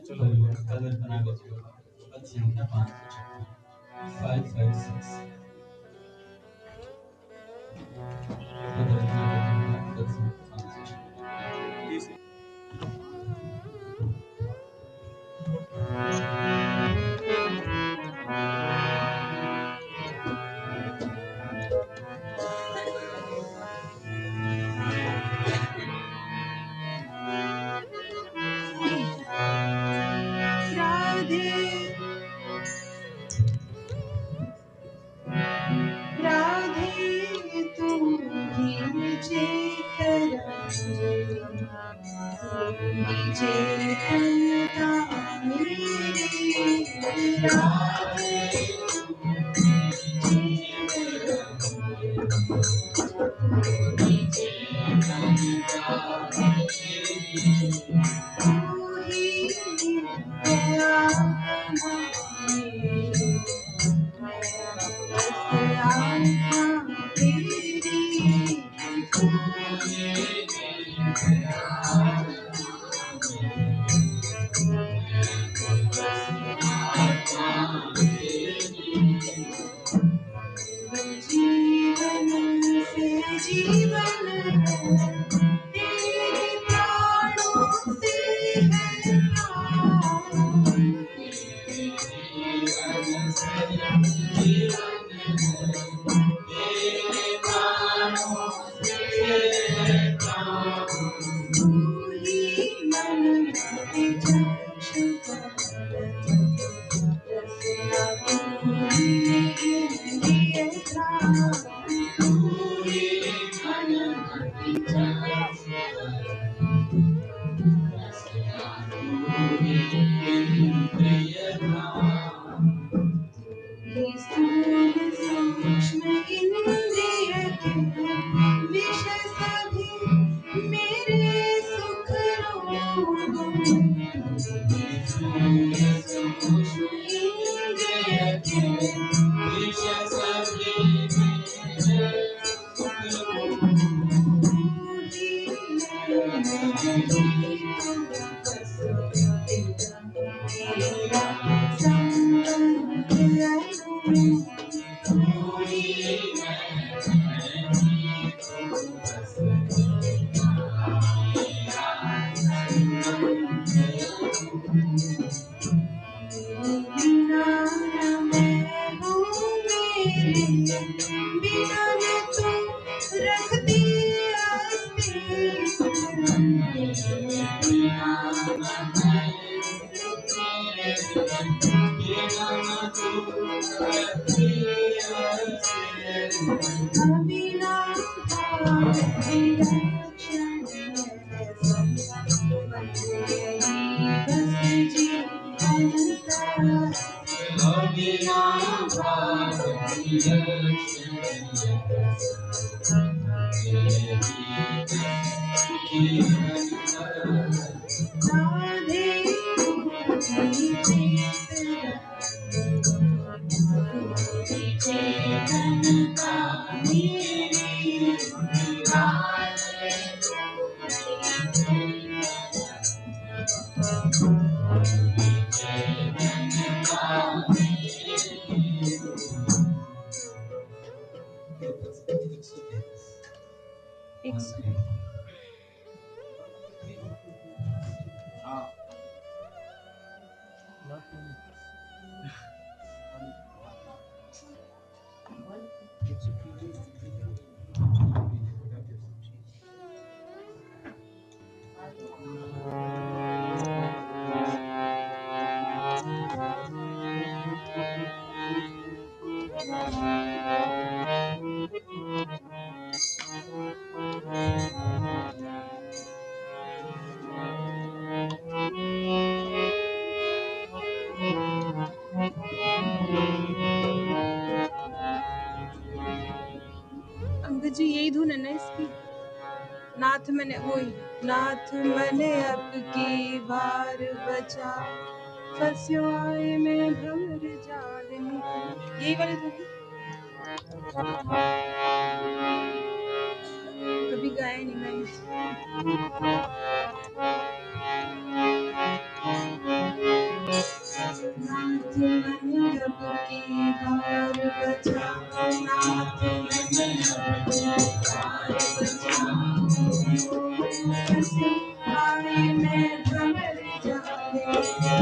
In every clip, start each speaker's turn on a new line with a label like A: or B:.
A: Colour बनाएको थियो पद संख्या 556 556 कलर बनाएको थियो पद संख्या 556
B: जी यही धुन है ना इसकी। नाथ मैंने अब की बार बचा फंस्यो आए में भंवर जाल में, यही वाली धुन कभी गाया नहीं मैंने। सबकी बार बचाओ नाथ मैंने सबकी बार बचाओ आए मैं भंवर जाने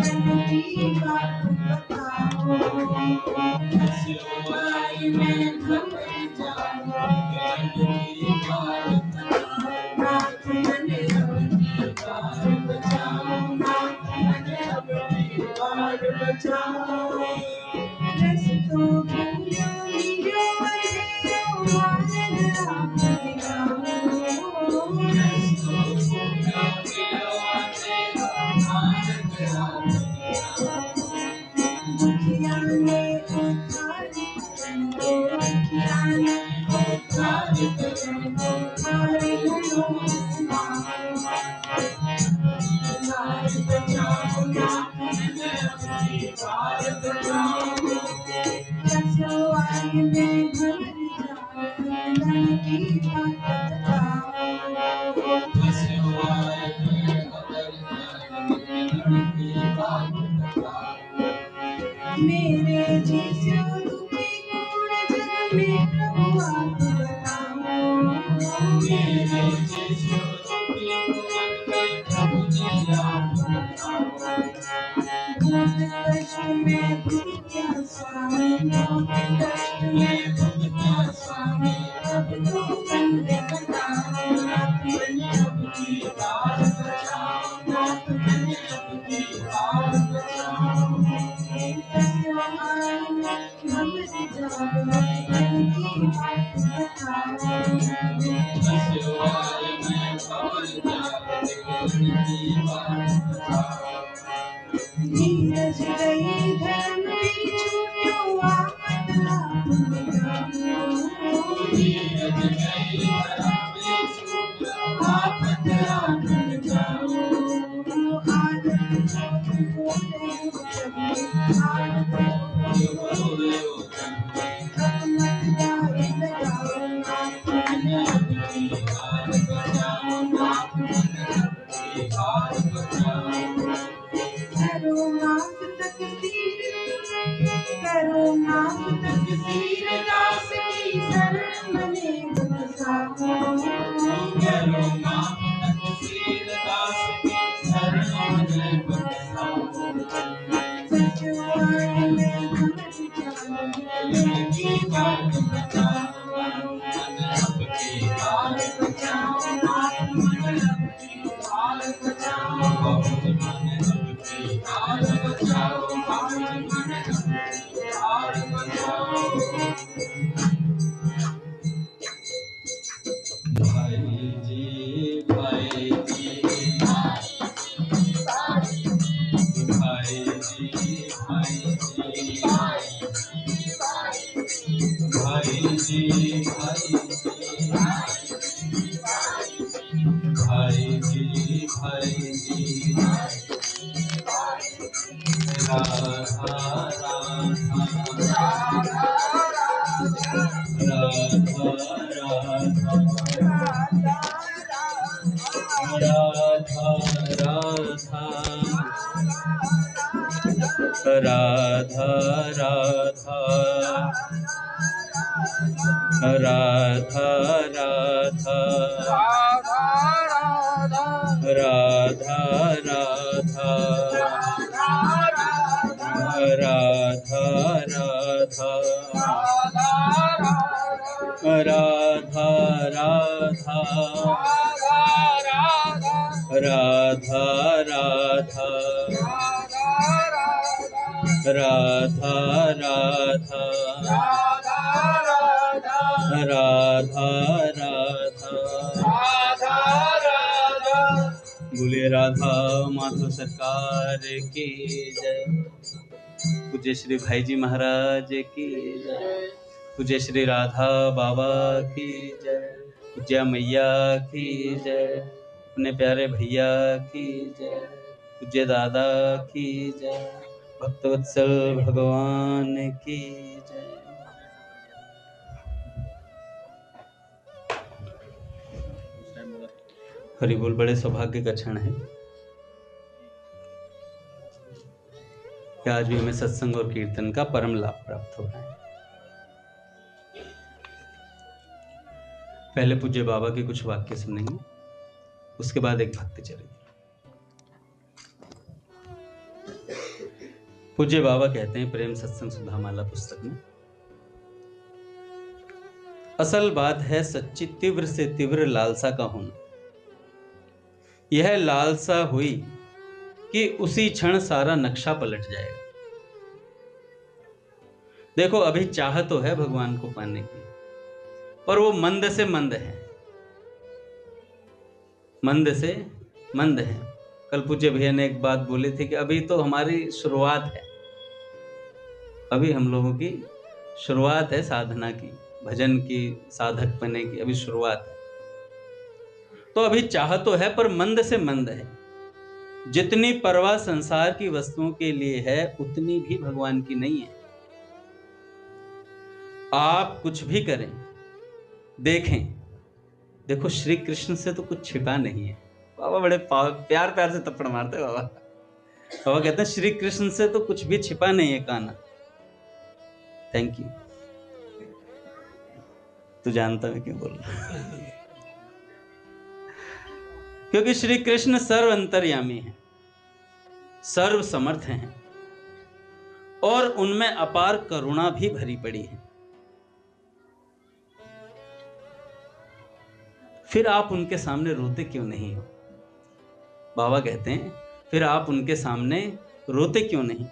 B: सबकी बात बताओ आए मैं भंवर जाने सबकी बात बताओ नाथ मैंने सबकी बार बचाओ नाथ मैंने सबकी बार बचाओ रस्तों भूलो नीरो अंधेरो मार्ग आप दिखाओ रस्तों भूलो नीरो अंधेरो मार्ग आप दिखाओ दुखिया ने उद्धार करो दुखिया ने उद्धार करो हमारे गुणों बार बचाओ नाथ मैंने अपनी बार बचाओ कसो आए मैं भंवर जाऊं नंदन की बात बताओ कसो आए मैं भंवर जाऊं नंदन की बात बताओ मेरे जैसे रूपी गुण जग में प्रभु आप बताओ मेरे जैसे रूपी गुण में प्रभु जी आप बताओ भूत कष्ट में भुगत्या स्वामी भूत कष्ट में भुगत्या स्वामी अब तो बंदे बताओ नाथ मैंने अपनी बात बचाओ नाथ मैंने अपनी बात बचाओ कसो आए मैं भंवर जाऊं नंदन की बात बताओ कसो आए मैं भंवर जाऊं नंदन की बात बताओ धीरज गई धर्म भी छूटो आफत आप मिटाओ धीरज गई धर्म भी छूटो आफत आप मिटाओ आदत जो बोले प्रभु आदत जो बोले अब मत दाए लगाओ नाथ मैंने अपनी बात बचाओ नाथ मैंने अपनी बात बचाओ करो माफ तकदीर दास की शरण मने बसाओ करो माफ तकदीर दास की शरण मने बसाओ सचो आए मैं भंवर जाऊं नंदन की बात बताओ मन अपनी बात बचाओ नाथ मन अपनी बात बचाओ बहुत मन अपनी बात बचाओ बहुत मन अपनी बात बचाओ भाई जी भाई जी भाई जी भाई जी भाई जी भाई जी भाई जी राधा राधा राधा राधा राधा राधा राधा राधा राधा राधा राधा राधा राधा राधा राधा राधा राधा बोले राधा माधव सरकार की जय। पूज्य श्री भाई जी महाराज की जय। पूज्य श्री राधा बाबा की जय। पूज्य मैया की जय। अपने प्यारे भैया की जय। पूज्य दादा की जय। भक्तवत्सल भगवान की जय। हरि बोल। बड़े सौभाग्य का क्षण है। कि आज भी हमें सत्संग और कीर्तन का परम लाभ प्राप्त हो रहा है। पहले पूज्य बाबा के कुछ वाक्य सुनेंगे, उसके बाद एक भक्ति चलेगी। पूज्य बाबा कहते हैं प्रेम सत्संग सुधामाला पुस्तक में, असल बात है सच्ची तीव्र से तीव्र लालसा का होना। यह लालसा हुई कि उसी क्षण सारा नक्शा पलट जाएगा। देखो अभी चाह तो है भगवान को पाने की, पर वो मंद से मंद है, मंद से मंद है। कल पूज्य भैया ने एक बात बोली थी कि अभी तो हमारी शुरुआत है, अभी हम लोगों की शुरुआत है साधना की, भजन की, साधक बनने की अभी शुरुआत है। तो अभी चाह तो है पर मंद से मंद है। जितनी परवाह संसार की वस्तुओं के लिए है उतनी भी भगवान की नहीं है। आप कुछ भी करें, देखें, देखो श्री कृष्ण से तो कुछ छिपा नहीं है। बाबा बड़े प्यार प्यार से थप्पड़ मारते हैं बाबा। बाबा कहते हैं श्री कृष्ण से तो कुछ भी छिपा नहीं है कान्हा। थैंक यू, तू जानता मैं क्यों बोल रहा। क्योंकि श्री कृष्ण सर्व अंतर्यामी है, सर्व समर्थ हैं और उनमें अपार करुणा भी भरी पड़ी है। फिर आप उनके सामने रोते क्यों नहीं हो? बाबा कहते हैं फिर आप उनके सामने रोते क्यों नहीं?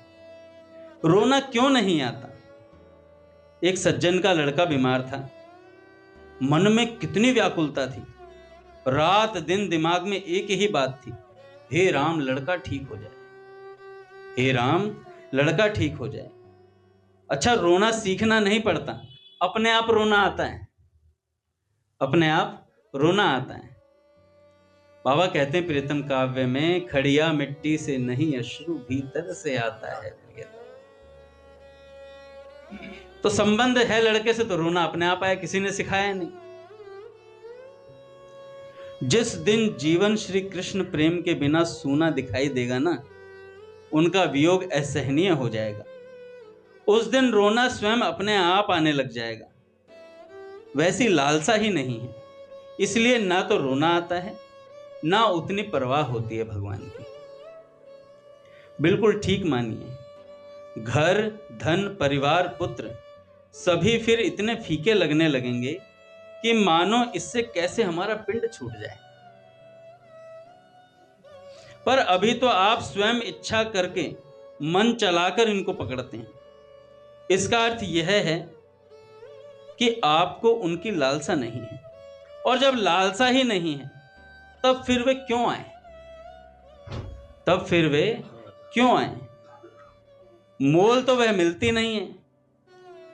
B: रोना क्यों नहीं आता? एक सज्जन का लड़का बीमार था, मन में कितनी व्याकुलता थी, रात दिन दिमाग में एक ही बात थी, हे राम लड़का ठीक हो जाए, हे राम लड़का ठीक हो जाए। अच्छा, रोना सीखना नहीं पड़ता, अपने आप रोना आता है, अपने आप रोना आता है। बाबा कहते हैं प्रीतम काव्य में, खड़िया मिट्टी से नहीं अश्रु भीतर से आता है। तो संबंध है लड़के से तो रोना अपने आप आया, किसी ने सिखाया नहीं। जिस दिन जीवन श्री कृष्ण प्रेम के बिना सूना दिखाई देगा ना, उनका वियोग असहनीय हो जाएगा। उस दिन रोना स्वयं अपने आप आने लग जाएगा। वैसी लालसा ही नहीं है, इसलिए ना तो रोना आता है ना उतनी परवाह होती है भगवान की। बिल्कुल ठीक मानिए, घर, धन, परिवार, पुत्र सभी फिर इतने फीके लगने लगेंगे कि मानो इससे कैसे हमारा पिंड छूट जाए। पर अभी तो आप स्वयं इच्छा करके मन चलाकर इनको पकड़ते हैं। इसका अर्थ यह है कि आपको उनकी लालसा नहीं है, और जब लालसा ही नहीं है तब फिर वे क्यों आए? तब फिर वे क्यों आए? मोल तो वह मिलती नहीं है।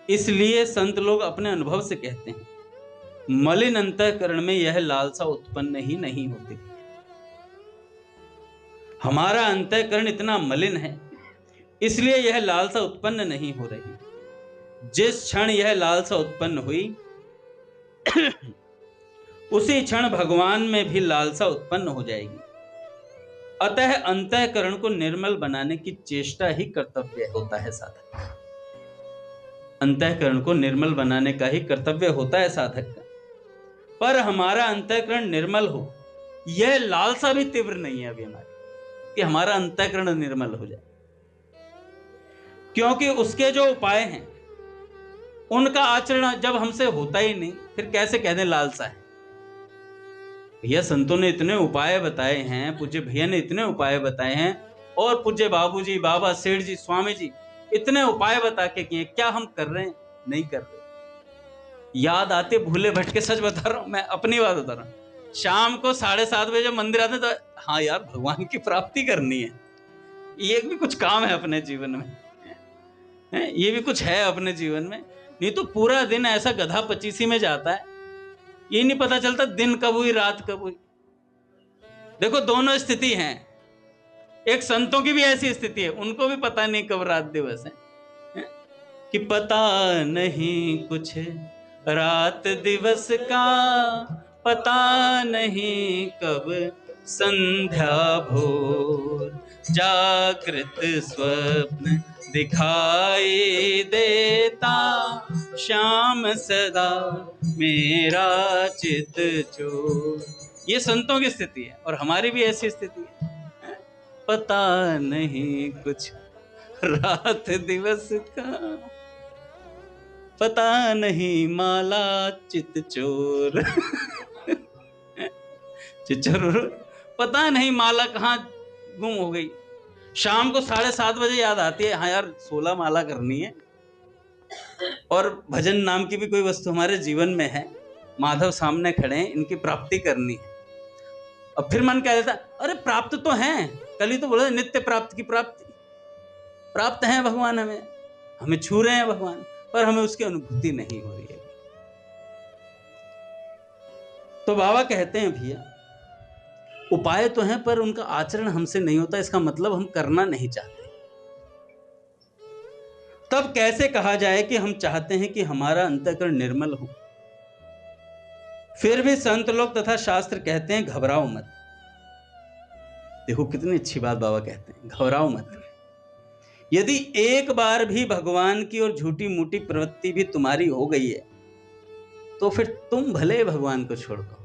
B: इसलिए संत लोग अपने अनुभव से कहते हैं, मलिन अंतःकरण में यह लालसा उत्पन्न ही नहीं होती। हमारा अंतःकरण इतना मलिन है, इसलिए यह लालसा उत्पन्न नहीं हो रही। जिस क्षण यह लालसा उत्पन्न हुई उसी क्षण भगवान में भी लालसा उत्पन्न हो जाएगी। अतः अंतःकरण को निर्मल बनाने की चेष्टा ही कर्तव्य होता है साधक। अंतःकरण को निर्मल बनाने का ही कर्तव्य होता है साधक का। पर हमारा अंतःकरण निर्मल हो, यह लालसा भी तीव्र नहीं है अभी हमारी कि हमारा अंतःकरण निर्मल हो जाए। क्योंकि उसके जो उपाय हैं उनका आचरण जब हमसे होता ही नहीं, फिर कैसे कह दें लालसा है? भैया संतों ने इतने उपाय बताए हैं, पूज्य भैया ने इतने उपाय बताए हैं, और पूज्य बाबूजी, बाबा, सेठ जी, स्वामी जी इतने उपाय बता के किए, क्या हम कर रहे हैं? नहीं कर रहे। याद आते भूले भटके, सच बता रहा हूं, मैं अपनी बात बता रहा हूं। शाम को 7:30 बजे जब मंदिर आते तो हाँ यार भगवान की प्राप्ति करनी है, ये भी कुछ काम है अपने जीवन में, ये भी कुछ है अपने जीवन में। नहीं तो पूरा दिन ऐसा गधा पचीसी में जाता है, ये नहीं पता चलता दिन कब हुई रात कब हुई। देखो दोनों स्थिति हैं, एक संतों की भी ऐसी स्थिति है, उनको भी पता नहीं कब रात दिवस है कि पता नहीं कुछ रात दिवस का, पता नहीं कब संध्या भोर, जागृत स्वप्न दिखाई देता, श्याम सदा मेरा चित चोर। ये संतों की स्थिति है और हमारी भी ऐसी स्थिति है। पता नहीं कुछ रात दिवस का, पता नहीं माला चित चोर। चिचोर, पता नहीं माला कहाँ गुम हो गई। शाम को 7:30 बजे याद आती है, हाँ यार 16 माला करनी है। और भजन नाम की भी कोई वस्तु हमारे जीवन में है, माधव सामने खड़े हैं, इनकी प्राप्ति करनी है। अब फिर मन कह देता, अरे प्राप्त तो हैं, कल ही तो बोला नित्य प्राप्त की प्राप्ति, प्राप्त है भगवान, हमें छू रहे हैं भगवान, पर हमें उसकी अनुभूति नहीं हो रही है। तो बाबा कहते हैं भैया उपाय तो हैं पर उनका आचरण हमसे नहीं होता, इसका मतलब हम करना नहीं चाहते। तब कैसे कहा जाए कि हम चाहते हैं कि हमारा अंतःकरण निर्मल हो। फिर भी संत लोग तथा शास्त्र कहते हैं घबराओ मत। देखो कितनी अच्छी बात बाबा कहते हैं, घबराओ मत। यदि एक बार भी भगवान की और झूठी मूठी प्रवृत्ति भी तुम्हारी हो गई है तो फिर तुम भले भगवान को छोड़ दो,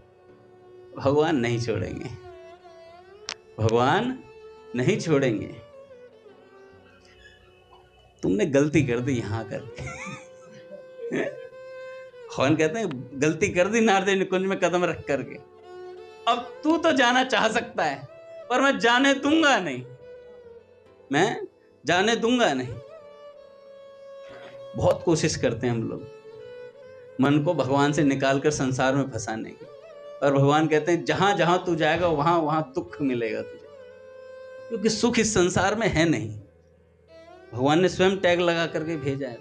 B: भगवान नहीं छोड़ेंगे, भगवान नहीं छोड़ेंगे। तुमने गलती कर दी यहां करके। भगवान कहते हैं गलती कर दी नारद निकुंज में कदम रख करके, अब तू तो जाना चाह सकता है पर मैं जाने दूंगा नहीं, मैं जाने दूंगा नहीं। बहुत कोशिश करते हैं हम लोग मन को भगवान से निकालकर संसार में फंसाने की, और भगवान कहते हैं जहां जहां तू जाएगा वहां वहां दुख मिलेगा तुझे, क्योंकि सुख इस संसार में है नहीं। भगवान ने स्वयं टैग लगा करके भेजा है,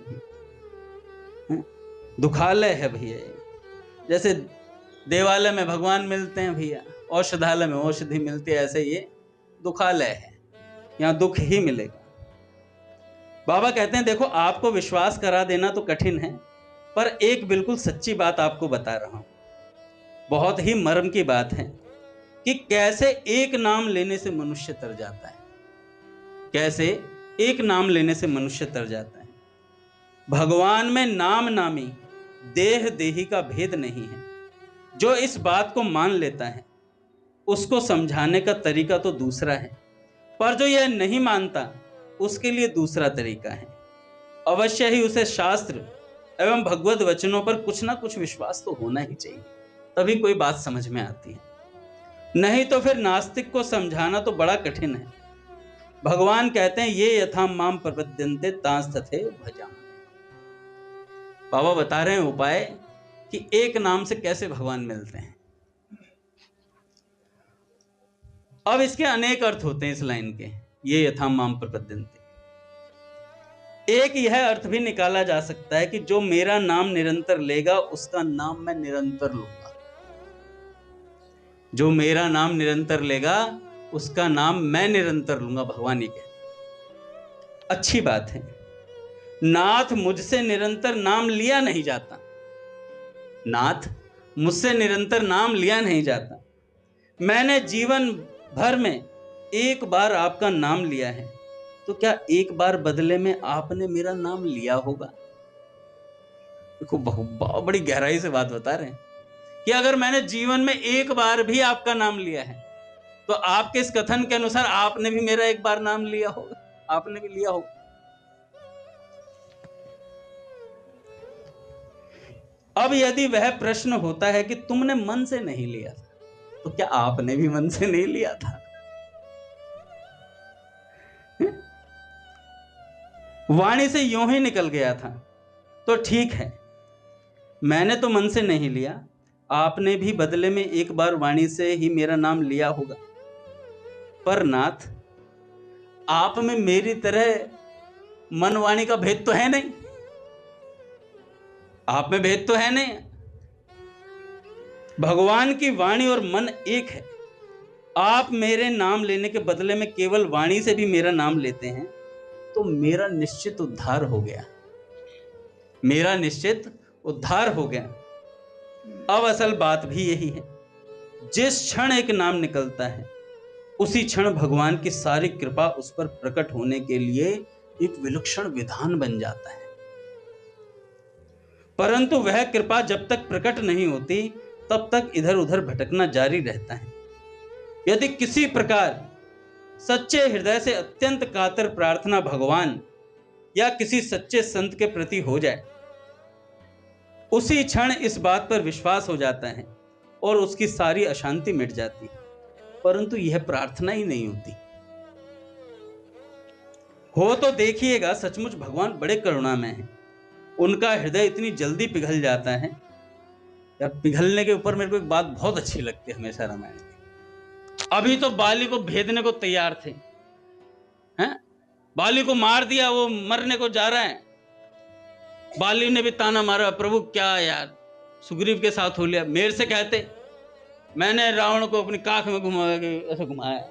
B: दुखालय है भैया। जैसे देवालय में भगवान मिलते हैं भैया, औषधालय में औषधि मिलती है, ऐसे ये दुखालय है, यहाँ दुख ही मिलेगा। बाबा कहते हैं देखो आपको विश्वास करा देना तो कठिन है, पर एक बिल्कुल सच्ची बात आपको बता रहा हूं, बहुत ही मर्म की बात है कि कैसे एक नाम लेने से मनुष्य तर जाता है, कैसे एक नाम लेने से मनुष्य तर जाता है। भगवान में नाम नामी देह देही का भेद नहीं है। जो इस बात को मान लेता है उसको समझाने का तरीका तो दूसरा है, पर जो यह नहीं मानता उसके लिए दूसरा तरीका है। अवश्य ही उसे शास्त्र एवं भगवत वचनों पर कुछ ना कुछ विश्वास तो होना ही चाहिए, तभी कोई बात समझ में आती है, नहीं तो फिर नास्तिक को समझाना तो बड़ा कठिन है। भगवान कहते हैं ये यथा माम प्रपद्यन्ते तांस तथे भजामि। बाबा बता रहे हैं उपाय कि एक नाम से कैसे भगवान मिलते हैं। अब इसके अनेक अर्थ होते हैं इस लाइन के, ये यथा माम प्रपद्यन्ते। एक यह अर्थ भी निकाला जा सकता है कि जो मेरा नाम निरंतर लेगा उसका नाम मैं निरंतर लूंगा। जो मेरा नाम निरंतर लेगा उसका नाम मैं निरंतर लूंगा, भगवान ये कहते। अच्छी बात है, नाथ मुझसे निरंतर नाम लिया नहीं जाता, नाथ मुझसे निरंतर नाम लिया नहीं जाता। मैंने जीवन भर में एक बार आपका नाम लिया है, तो क्या एक बार बदले में आपने मेरा नाम लिया होगा? देखो बहुत बड़ी गहराई से बात बता रहे हैं कि अगर मैंने जीवन में एक बार भी आपका नाम लिया है तो आपके इस कथन के अनुसार आपने भी मेरा एक बार नाम लिया होगा, आपने भी लिया होगा। अब यदि वह प्रश्न होता है कि तुमने मन से नहीं लिया था, तो क्या आपने भी मन से नहीं लिया था? वाणी से यूं ही निकल गया था तो ठीक है, मैंने तो मन से नहीं लिया, आपने भी बदले में एक बार वाणी से ही मेरा नाम लिया होगा। पर नाथ, आप में मेरी तरह मन वाणी का भेद तो है नहीं, आप में भेद तो है नहीं। भगवान की वाणी और मन एक है। आप मेरे नाम लेने के बदले में केवल वाणी से भी मेरा नाम लेते हैं तो मेरा निश्चित उद्धार हो गया, मेरा निश्चित उद्धार हो गया। अब असल बात भी यही है, जिस क्षण एक नाम निकलता है उसी क्षण भगवान की सारी कृपा उस पर प्रकट होने के लिए एक विलक्षण विधान बन जाता है। परंतु वह कृपा जब तक प्रकट नहीं होती तब तक इधर उधर भटकना जारी रहता है। यदि किसी प्रकार सच्चे हृदय से अत्यंत कातर प्रार्थना भगवान या किसी सच्चे संत के प्रति हो जाए, उसी क्षण इस बात पर विश्वास हो जाता है और उसकी सारी अशांति मिट जाती है। परंतु यह प्रार्थना ही नहीं होती। हो तो देखिएगा, सचमुच भगवान बड़े करुणामय हैं। उनका हृदय इतनी जल्दी पिघल जाता है। या पिघलने के ऊपर मेरे को एक बात बहुत अच्छी लगती है हमेशा रामायण की। अभी तो बाली को भेदने को तैयार थे, हैं? बाली को मार दिया, वो मरने को जा रहा है। बाली ने भी ताना मारा, प्रभु क्या यार सुग्रीव के साथ हो लिया। मेरे से कहते मैंने रावण को अपनी काख में घुमाया, ऐसे घुमाया।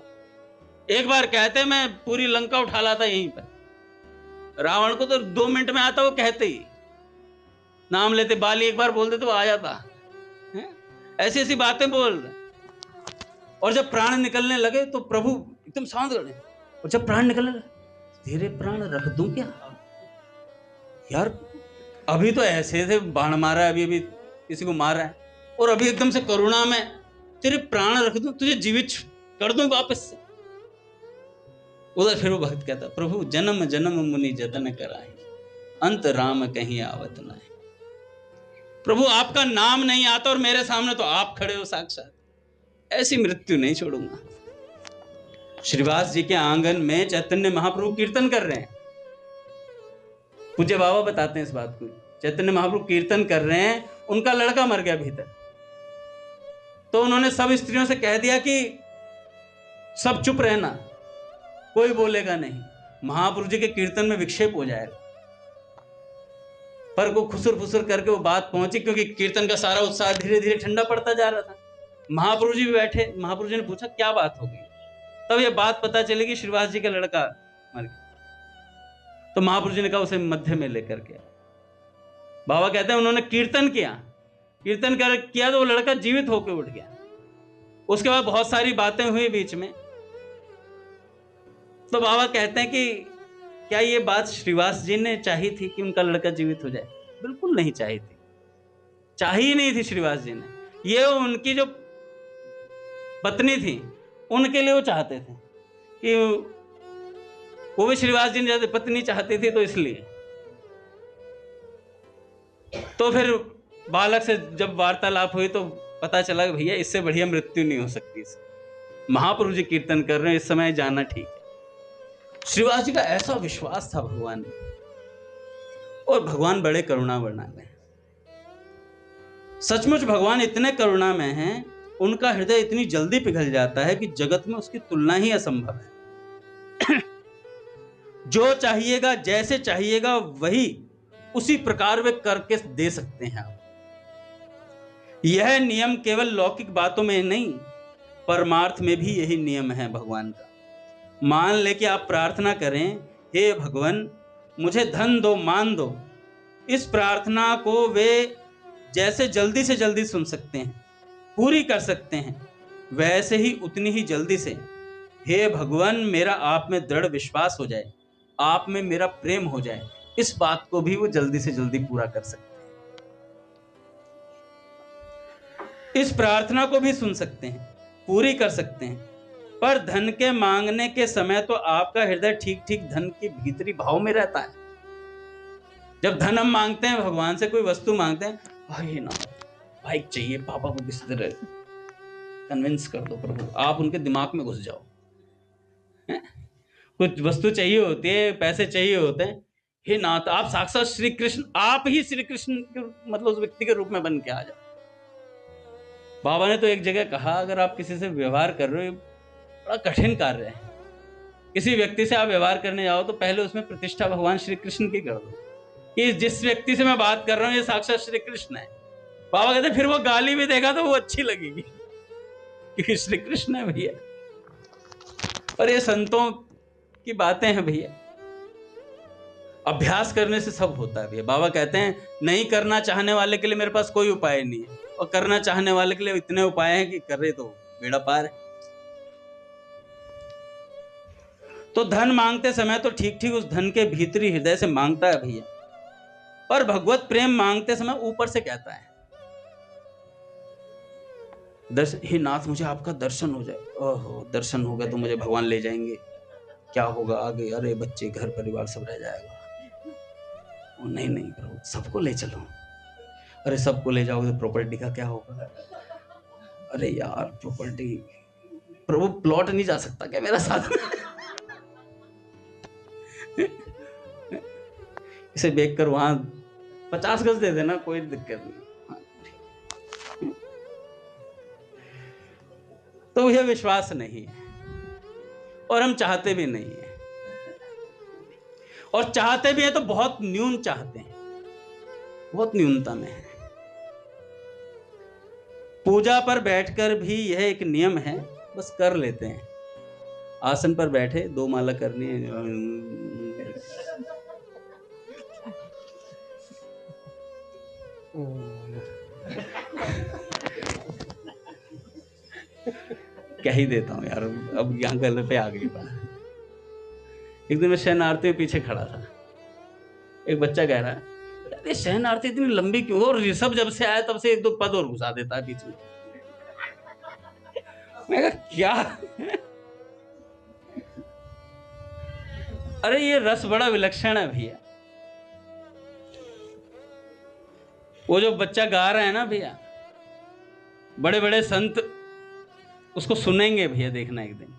B: एक बार कहते मैं पूरी लंका उठा लाता यहीं पर। रावण को तो 2 मिनट में आता, वो कहते ही नाम लेते, बाली एक बार बोलते तो वो आ जाता। ऐसी ऐसी बातें बोल रहे। और जब प्राण निकलने लगे तो प्रभु एकदम शांत हो गए। और जब प्राण निकलने लगे, तेरे प्राण रख दूं क्या यार? अभी तो ऐसे थे, बाण मारा है, अभी किसी को मारा है, और अभी एकदम से करुणा में तेरे प्राण रख दूं, तुझे जीवित कर दूं वापस से। उधर फिर वो भक्त कहता, प्रभु जन्म जन्म मुनि जतन कराए, अंत राम कहीं आवत न। प्रभु आपका नाम नहीं आता और मेरे सामने तो आप खड़े हो साक्षात, ऐसी मृत्यु नहीं छोड़ूंगा। श्रीवास जी के आंगन में चैतन्य महाप्रभु कीर्तन कर रहे हैं। पूज्य बाबा बताते हैं इस बात को। चैतन्य महाप्रभु कीर्तन कर रहे हैं, उनका लड़का मर गया भीतर। तो उन्होंने सब स्त्रियों से कह दिया कि सब चुप रहना, कोई बोलेगा नहीं, महाप्रभु जी के कीर्तन में विक्षेप हो जाएगा। पर वो खुसुर फुसुर करके वो बात पहुंची, क्योंकि कीर्तन का सारा उत्साह धीरे धीरे ठंडा पड़ता जा रहा था। महाप्रभु जी भी बैठे। महाप्रभु जी ने पूछा क्या बात हो गई? तब ये बात पता चली कि श्रीवास जी का लड़का मर गया। तो महाप्रभु जी ने कहा उसे मध्य में लेकर के। बाबा कहते हैं उन्होंने कीर्तन किया, कीर्तन किया तो वो लड़का जीवित होकर उठ गया। उसके बाद बहुत सारी बातें हुई बीच में। तो बाबा कहते हैं कि क्या ये बात श्रीवास जी ने चाही थी कि उनका लड़का जीवित हो जाए? बिल्कुल नहीं चाही थी, चाही नहीं थी श्रीवास जी ने। ये उनकी जो पत्नी थी उनके लिए वो चाहते थे कि वो भी श्रीवास जी ने पत्नी चाहती थी, तो इसलिए। तो फिर बालक से जब वार्तालाप हुई तो पता चला कि भैया इससे बढ़िया मृत्यु नहीं हो सकती। महाप्रभु जी कीर्तन कर रहे हैं, इस समय जाना ठीक है। श्रीवास जी का ऐसा विश्वास था भगवान में, और भगवान बड़े करुणामय हैं। सचमुच भगवान इतने करुणामय हैं, उनका हृदय इतनी जल्दी पिघल जाता है कि जगत में उसकी तुलना ही असंभव है। जो चाहिएगा, जैसे चाहिएगा, वही उसी प्रकार वे करके दे सकते हैं आप। यह नियम केवल लौकिक बातों में नहीं, परमार्थ में भी यही नियम है भगवान का। मान ले कि आप प्रार्थना करें, हे भगवान मुझे धन दो, मान दो। इस प्रार्थना को वे जैसे जल्दी से जल्दी सुन सकते हैं, पूरी कर सकते हैं, वैसे ही उतनी ही जल्दी से हे भगवान मेरा आप में दृढ़ विश्वास हो जाए, आप में मेरा प्रेम हो जाए, इस बात को भी वो जल्दी से जल्दी पूरा कर सकते हैं। इस प्रार्थना को भी सुन सकते हैं, पूरी कर सकते हैं। पर धन के मांगने के समय तो आपका हृदय ठीक ठीक धन के भीतरी भाव में रहता है। जब धन हम मांगते हैं, भगवान से कोई वस्तु मांगते हैं, भाई ना बाइक चाहिए, पापा को किस तरह कन्विंस कर दो प्रभु, आप उनके दिमाग में घुस जाओ। कुछ वस्तु चाहिए होती है, पैसे चाहिए होते हैं, हे नाथ आप साक्षात श्री कृष्ण, आप ही श्री कृष्ण मतलब उस व्यक्ति के रूप में बन के आ जाओ। बाबा ने तो एक जगह कहा, अगर आप किसी से व्यवहार कर रहे हो, बड़ा कठिन कार्य है। किसी व्यक्ति से आप व्यवहार करने जाओ तो पहले उसमें प्रतिष्ठा भगवान श्री कृष्ण की कर दो कि जिस व्यक्ति से मैं बात कर रहा हूँ ये साक्षात श्री कृष्ण है। बाबा कहते फिर वो गाली भी देगा तो वो अच्छी लगेगी क्योंकि श्री कृष्ण है भैया। और ये संतों की बातें हैं भैया, अभ्यास करने से सब होता है भैया। बाबा कहते हैं नहीं करना चाहने वाले के लिए मेरे पास कोई उपाय नहीं है, और करना चाहने वाले के लिए इतने उपाय हैं कि करे तो बेड़ा पार है। तो धन मांगते समय तो ठीक ठीक उस धन के भीतरी हृदय से मांगता है भैया, पर भगवत प्रेम मांगते समय ऊपर से कहता है हे नाथ मुझे आपका दर्शन हो जाए। ओहो, दर्शन हो गया तो मुझे भगवान ले जाएंगे, क्या होगा आगे? अरे बच्चे घर परिवार सब रह जाएगा। नहीं नहीं प्रभु, सबको ले चलो। अरे सबको ले जाओगे तो प्रॉपर्टी का क्या होगा? अरे यार प्रॉपर्टी, प्रभु प्लॉट नहीं जा सकता क्या मेरा साथ? इसे देखकर वहां 50 गज दे देना, कोई दिक्कत नहीं। तो यह विश्वास नहीं है और हम चाहते भी नहीं है, और चाहते भी हैं तो बहुत न्यून चाहते हैं, बहुत न्यूनता में है। पूजा पर बैठकर भी यह एक नियम है, बस कर लेते हैं। आसन पर बैठे 2 माला करनी है, क्या ही देता हूँ यार, अब यहाँ गले पे आ गई बात। एक दिन मैं शयनार्थी में पीछे खड़ा था, एक बच्चा कह रहा है अरे शयनार्थी इतनी लंबी क्यों? और ऋषभ जब से आया तब से 1-2 पद और घुसा देता है बीच में। मैं कहा क्या? अरे ये रस बड़ा विलक्षण है भैया। वो जो बच्चा गा रहा है ना भैया, बड़े बड़े संत उसको सुनेंगे भैया, देखना एक दिन,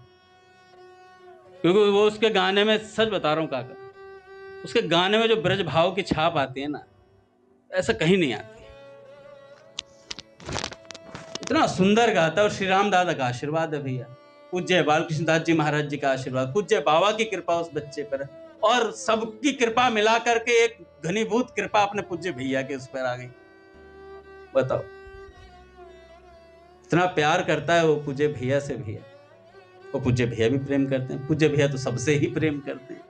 B: क्योंकि वो उसके गाने में, सच बता रहा हूं काका, उसके गाने में जो ब्रज भाव की छाप आती है ना, ऐसा कहीं नहीं आती। इतना सुंदर गाता है। और श्री राम दादा का आशीर्वाद है भैया, पूज्य बालकृष्ण दास जी महाराज जी का आशीर्वाद, पूज्य बाबा की कृपा उस बच्चे पर, और सबकी कृपा मिला करके एक घनीभूत कृपा अपने पूज्य भैया के उस पर आ गई। बताओ, इतना प्यार करता है वो पूज्य भैया से। भैया वो पूज्य भैया भी प्रेम करते हैं, पूज्य भैया तो सबसे ही प्रेम करते हैं।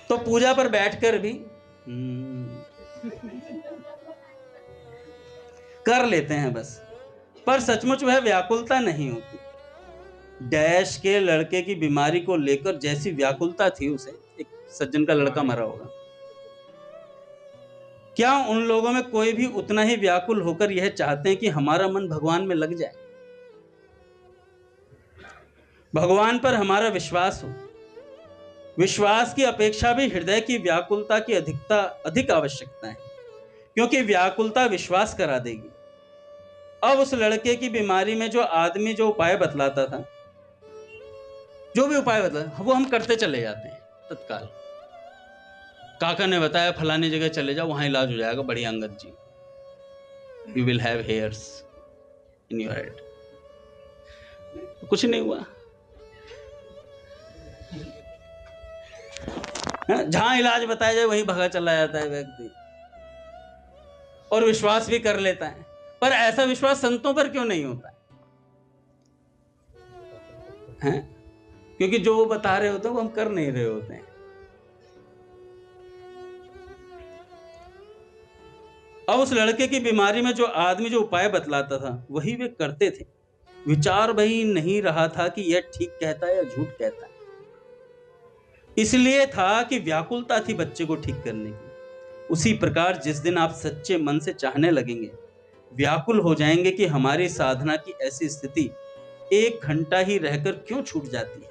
B: तो पूजा पर बैठकर भी कर लेते हैं बस, पर सचमुच वह व्याकुलता नहीं होती। डैश के लड़के की बीमारी को लेकर जैसी व्याकुलता थी उसे, एक सज्जन का लड़का मरा होगा, क्या उन लोगों में कोई भी उतना ही व्याकुल होकर यह चाहते हैं कि हमारा मन भगवान में लग जाए, भगवान पर हमारा विश्वास हो? विश्वास की अपेक्षा भी हृदय की व्याकुलता की अधिक आवश्यकता है, क्योंकि व्याकुलता विश्वास करा देगी। अब उस लड़के की बीमारी में जो आदमी जो उपाय बतलाता था, जो भी उपाय बतलाता, वो हम करते चले जाते हैं तत्काल। काका ने बताया फलानी जगह चले जाओ, वहां इलाज हो जाएगा, बढ़िया Angad ji, you will have hairs in your head. कुछ नहीं हुआ। जहां इलाज बताया जाए वहीं भगा चला जाता है व्यक्ति, और विश्वास भी कर लेता है। पर ऐसा विश्वास संतों पर क्यों नहीं होता है? क्योंकि जो वो बता रहे होते हैं वो हम कर नहीं रहे होते हैं। अब उस लड़के की बीमारी में जो आदमी जो उपाय बतलाता था वही वे करते थे। विचार वही नहीं रहा था कि यह ठीक कहता है या झूठ कहता है। इसलिए था कि व्याकुलता थी बच्चे को ठीक करने की। उसी प्रकार जिस दिन आप सच्चे मन से चाहने लगेंगे, व्याकुल हो जाएंगे कि हमारी साधना की ऐसी स्थिति 1 घंटा ही रहकर क्यों छूट जाती है,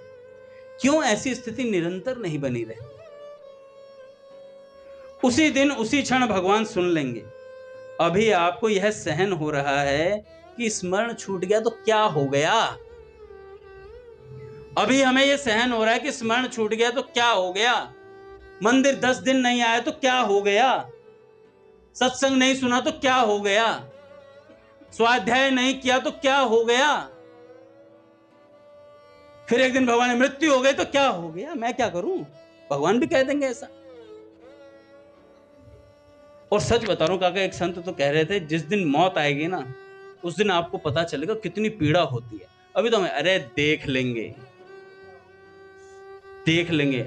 B: क्यों ऐसी स्थिति निरंतर नहीं बनी रहती। उसी दिन उसी क्षण भगवान सुन लेंगे। अभी आपको यह सहन हो रहा है कि स्मरण छूट गया तो क्या हो गया। अभी हमें यह सहन हो रहा है कि स्मरण छूट गया तो क्या हो गया। मंदिर 10 दिन नहीं आया तो क्या हो गया। सत्संग नहीं सुना तो क्या हो गया। स्वाध्याय नहीं किया तो क्या हो गया। फिर एक दिन भगवान मृत्यु हो गई तो क्या हो गया। मैं क्या करूं, भगवान भी कह देंगे ऐसा। और सच बता रहा हूं काका, एक संत तो कह रहे थे जिस दिन मौत आएगी ना उस दिन आपको पता चलेगा कितनी पीड़ा होती है। अभी तो हमें अरे देख लेंगे,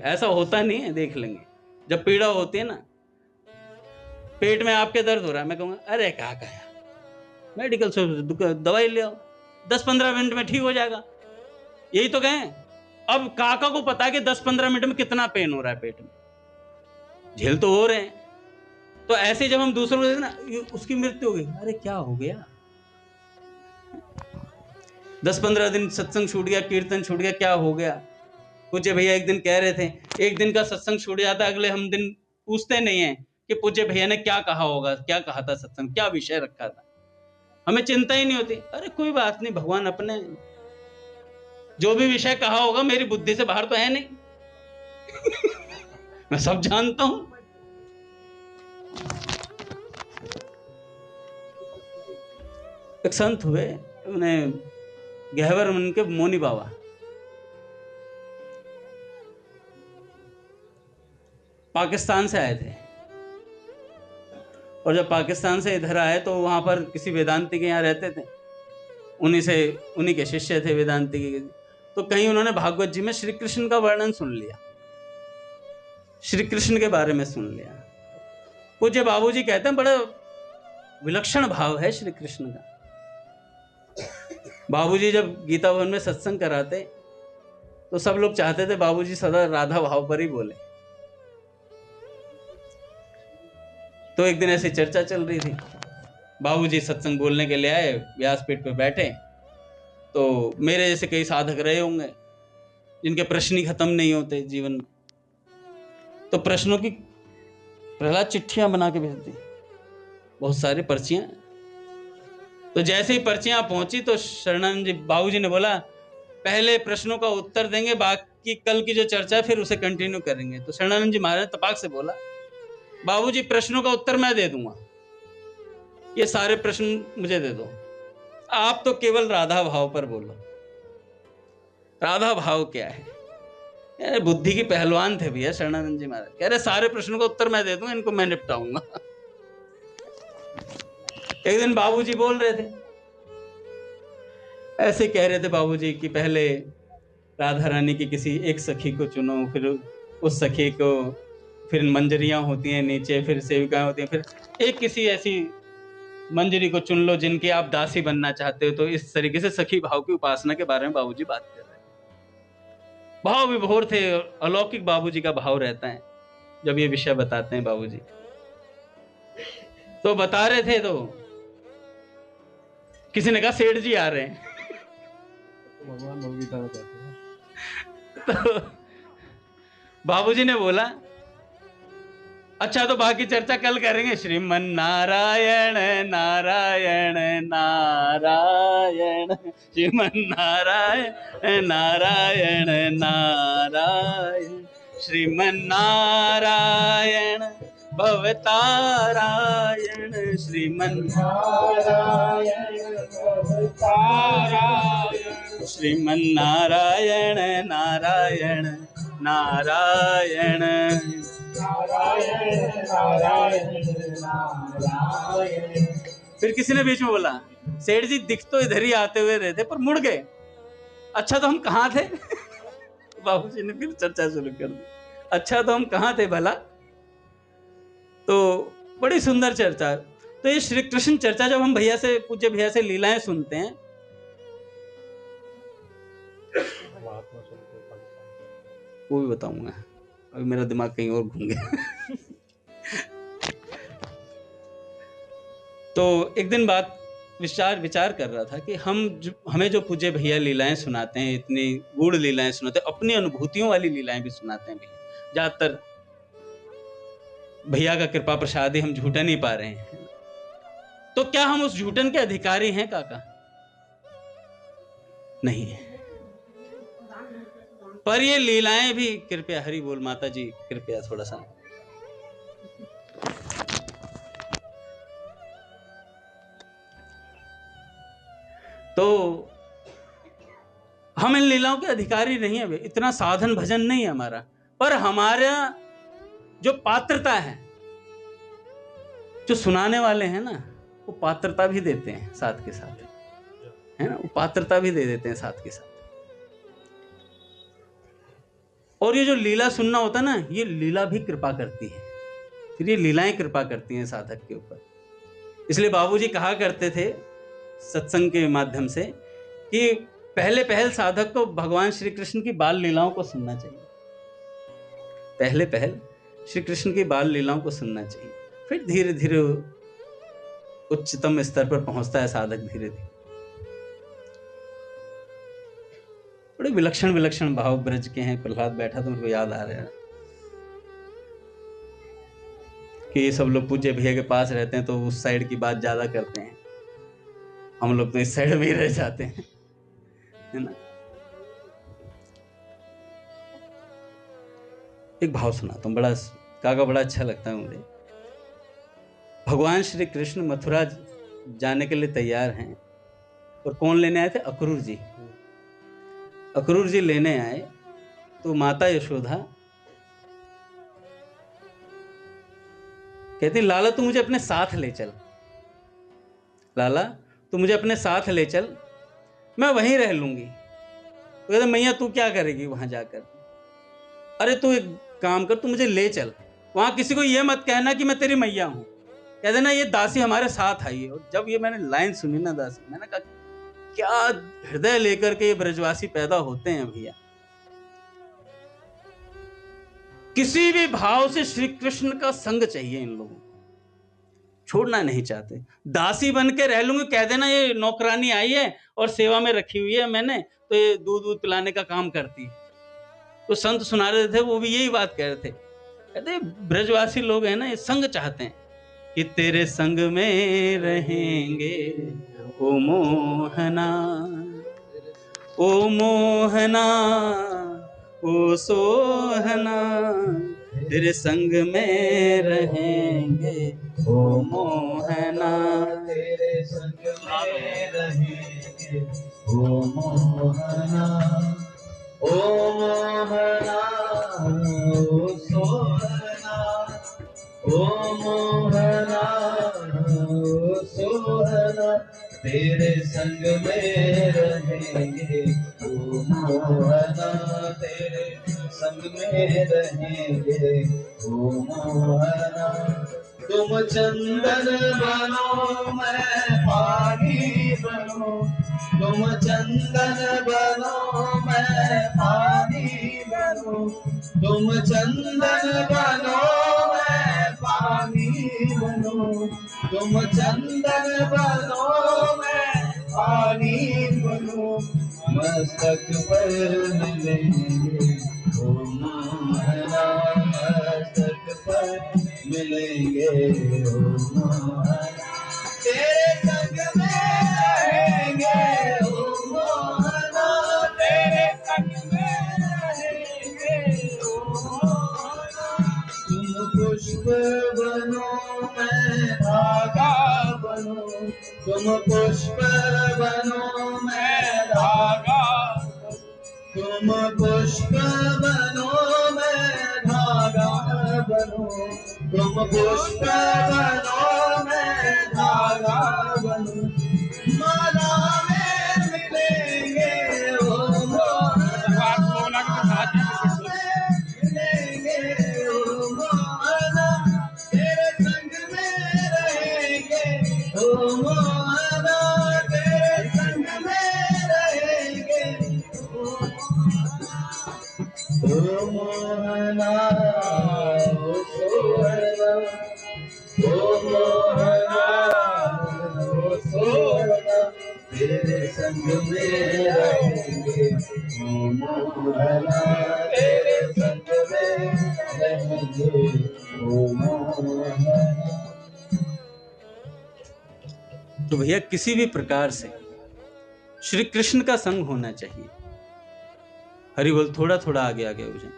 B: ऐसा होता नहीं है, देख लेंगे। जब पीड़ा होती है ना, पेट में आपके दर्द हो रहा है, मैं कहूंगा अरे काका मेडिकल से दवाई ले आओ, 10-15 मिनट में ठीक हो जाएगा। यही तो कहें। अब काका को पता है कि 10-15 मिनट में कितना पेन हो रहा है पेट में, झेल तो हो रहे हैं। तो ऐसे जब हम दूसरों को ना, उसकी मृत्यु हो गई, अरे क्या हो गया, 10-15 दिन सत्संग छूट गया, कीर्तन छूट गया, क्या हो गया। पूज्य भैया एक दिन कह रहे थे, एक दिन का सत्संग छूट जाता, अगले हम दिन पूछते नहीं है कि पूज्य भैया ने क्या कहा होगा, क्या कहा था सत्संग, क्या विषय रखा था, हमें चिंता ही नहीं होती। अरे कोई बात नहीं, भगवान अपने, जो भी विषय कहा होगा मेरी बुद्धि से बाहर तो है नहीं मैं सब जानता हूं। एक संत हुए, उन्हें गहवर मन के मोनी बाबा, पाकिस्तान से आए थे, और जब पाकिस्तान से इधर आए तो वहां पर किसी वेदांती के यहाँ रहते थे, उन्हीं के शिष्य थे वेदांती के। तो कहीं उन्होंने भागवत जी में श्री कृष्ण का वर्णन सुन लिया, श्री कृष्ण के बारे में सुन लिया। पूज्य बाबूजी कहते हैं बड़ा विलक्षण भाव है श्री कृष्ण का। बाबूजी जब गीता भवन में सत्संग कराते तो सब लोग चाहते थे बाबूजी सदा राधा भाव पर ही बोले। तो एक दिन ऐसी चर्चा चल रही थी, बाबूजी सत्संग बोलने के लिए आए, व्यासपीठ पे बैठे, तो मेरे जैसे कई साधक रहे होंगे जिनके प्रश्न ही खत्म नहीं होते जीवन में, तो प्रश्नों की प्रहलाद चिट्ठियां बना के भेज दी, बहुत सारी पर्चियां। तो जैसे ही पर्चियां पहुंची तो शरणानंद जी बाबूजी ने बोला पहले प्रश्नों का उत्तर देंगे, बाकी कल की जो चर्चा है फिर उसे कंटिन्यू करेंगे। तो शरणानंद जी महाराज तपाक से बोला बाबूजी प्रश्नों का उत्तर मैं दे दूंगा, ये सारे प्रश्न मुझे दे दो, आप तो केवल राधा भाव पर बोलो। राधा भाव क्या है? यार बुद्धि की पहलवान थे भैया शरणानंद जी महाराज, कह रहे सारे प्रश्नों का उत्तर मैं दे दूंगा, इनको मैं निपटाऊंगा। एक दिन बाबूजी बोल रहे थे, ऐसे कह रहे थे बाबूजी कि पहले राधा रानी की किसी एक सखी को चुनो, फिर उस सखी को, फिर मंजरियां होती हैं नीचे, फिर सेविकाएं होती हैं, फिर एक किसी ऐसी मंजरी को चुन लो जिनकी आप दासी बनना चाहते हो। तो इस तरीके से सखी भाव की उपासना के बारे में बाबूजी बात कर रहे हैं। भाव विभोर थे, अलौकिक बाबूजी का भाव रहता है जब ये विषय बताते हैं बाबूजी। तो बता रहे थे तो किसी ने कहा सेठ जी आ रहे हैं।
A: भगवान भगवीता में कहते हैं।
B: तो बाबूजी ने बोला अच्छा तो बाकी चर्चा कल करेंगे। श्रीमन नारायण नारायण नारायण, श्रीमन नारायण नारायण नारायण, श्रीमन नारायण भवतारायण, श्रीमन नारायण भवतारायण, श्रीमन नारायण नारायण नारायण नारायण नारायण नारायण। फिर किसी ने बीच में बोला सेठ जी दिख तो इधर ही आते हुए रहे थे पर मुड़ गए, अच्छा तो हम कहाँ थे? बाबूजी ने फिर चर्चा शुरू कर दी, अच्छा तो हम कहाँ थे भला? तो बड़ी सुंदर चर्चा। तो ये श्री कृष्ण चर्चा जब हम भैया से, पूज्य भैया से लीलाएं सुनते हैं, वो भी बताऊंगा, अभी मेरा दिमाग कहीं और घूम गया। तो एक दिन बात विचार कर रहा था कि हमें जो पूज्य भैया लीलाएं सुनाते हैं, इतनी गूढ़ लीलाएं सुनाते हैं, अपनी अनुभूतियों वाली लीलाएं भी सुनाते हैं भैया, ज्यादातर भैया का कृपा प्रसाद ही हम झूठन नहीं पा रहे हैं। तो क्या हम उस झूठन के अधिकारी हैं काका? नहीं है। पर ये लीलाएं भी, कृपया हरि बोल माता जी, कृपया थोड़ा सा, तो हम इन लीलाओं के अधिकारी नहीं है, इतना साधन भजन नहीं है हमारा, पर हमारा जो पात्रता है, जो सुनाने वाले हैं ना, वो पात्रता भी देते हैं साथ के साथ, है ना, वो पात्रता भी दे देते हैं साथ के साथ। और ये जो लीला सुनना होता है ना, ये लीला भी कृपा करती है, फिर ये लीलाएं कृपा करती हैं साधक के ऊपर। इसलिए बाबूजी कहा करते थे सत्संग के माध्यम से कि पहले पहल साधक को भगवान श्री कृष्ण की बाल लीलाओं को सुनना चाहिए। पहले पहल श्री कृष्ण की बाल लीलाओं को सुनना चाहिए, फिर धीरे धीरे उच्चतम स्तर पर पहुंचता है साधक धीरे धीरे। बड़े विलक्षण विलक्षण भाव ब्रज के हैं। प्रहलाद बैठा तो मेरे को याद आ रहा है कि ये सब लोग पूज्य भैया के पास रहते हैं तो उस साइड की बात ज्यादा करते हैं, हम लोग तो इस साइड में ही रह जाते हैं, है ना। एक भाव सुनाता हूँ, बड़ा काका बड़ा अच्छा लगता है मुझे। भगवान श्री कृष्ण मथुरा जाने के लिए तैयार हैं और कौन लेने आए थे? अक्रूर जी। अक्रूर जी लेने आए तो माता यशोदा कहती, लाला तू मुझे अपने साथ ले चल, लाला तू मुझे अपने साथ ले चल, मैं वहीं रह लूंगी। तो कहते, मैया तू क्या करेगी वहां जाकर? अरे तू एक काम कर, तू मुझे ले चल, वहां किसी को ये मत कहना कि मैं तेरी मैया हूं, कह देना ये दासी हमारे साथ आई है। और जब ये मैंने लाइन सुनी ना दासी, मैंने कहा क्या हृदय लेकर के ये ब्रजवासी पैदा होते हैं भैया। किसी भी भाव से श्री कृष्ण का संग चाहिए इन लोगों को, छोड़ना नहीं चाहते। दासी बन के रह लूंगी, कह देना ये नौकरानी आई है और सेवा में रखी हुई है मैंने, तो ये दूध दूध पिलाने का काम करती है। तो संत सुना रहे थे, वो भी यही बात कह रहे थे, कहते ब्रजवासी लोग हैं ना, ये संग चाहते हैं कि तेरे संग में रहेंगे ओ मोहना, ओ मोहना, ओ सोहना, तेरे संग में रहेंगे ओ मोहना,
A: तेरे संग में रहेंगे ओ मोहना, ओ मोहना, ओ सोहना, ओ मोहना, ओ सोहना, तेरे संग में रहेंगे ओ मोहना, तेरे संग में रहेंगे ओ मोहना। तुम चंदन बनो मैं पानी बनूं, तुम चंदन बनो मैं पानी बनूं, तुम चंदन बनो मैं पानी बनूं, तुम चंदन बनो मैं पानी बनूं, मस्तक पर मिलेंगे ओ मोहना, मस्तक पर मिलेंगे ओ मोहना, तेरे संग में रहेंगे ओ मोहना, तेरे संग में रहेंगे ओ मोहना। तुम पुष्प बनो मैं धागा बनूं, तुम पुष्प बनो मैं धागा, तुम पुष्प बनो मैं धागा बनूं, तुम पुष्प बनो मैं धागा बनूं, माला में मिलेंगे ओ मोहना, मिलेंगे ओ मोहना, तेरे संग में रहेंगे ओ मोहना, तेरे संग में रहेंगे ओ मोहना, ओ सोहना, ओ मोहना, ओ सोहना, तेरे संग में रहेंगे ओ मोहना, तेरे संग में रहेंगे ओ मोहना।
B: तो भैया किसी भी प्रकार से श्री कृष्ण का संग होना चाहिए। हरि बोल, थोड़ा थोड़ा आगे आगे हो जाए।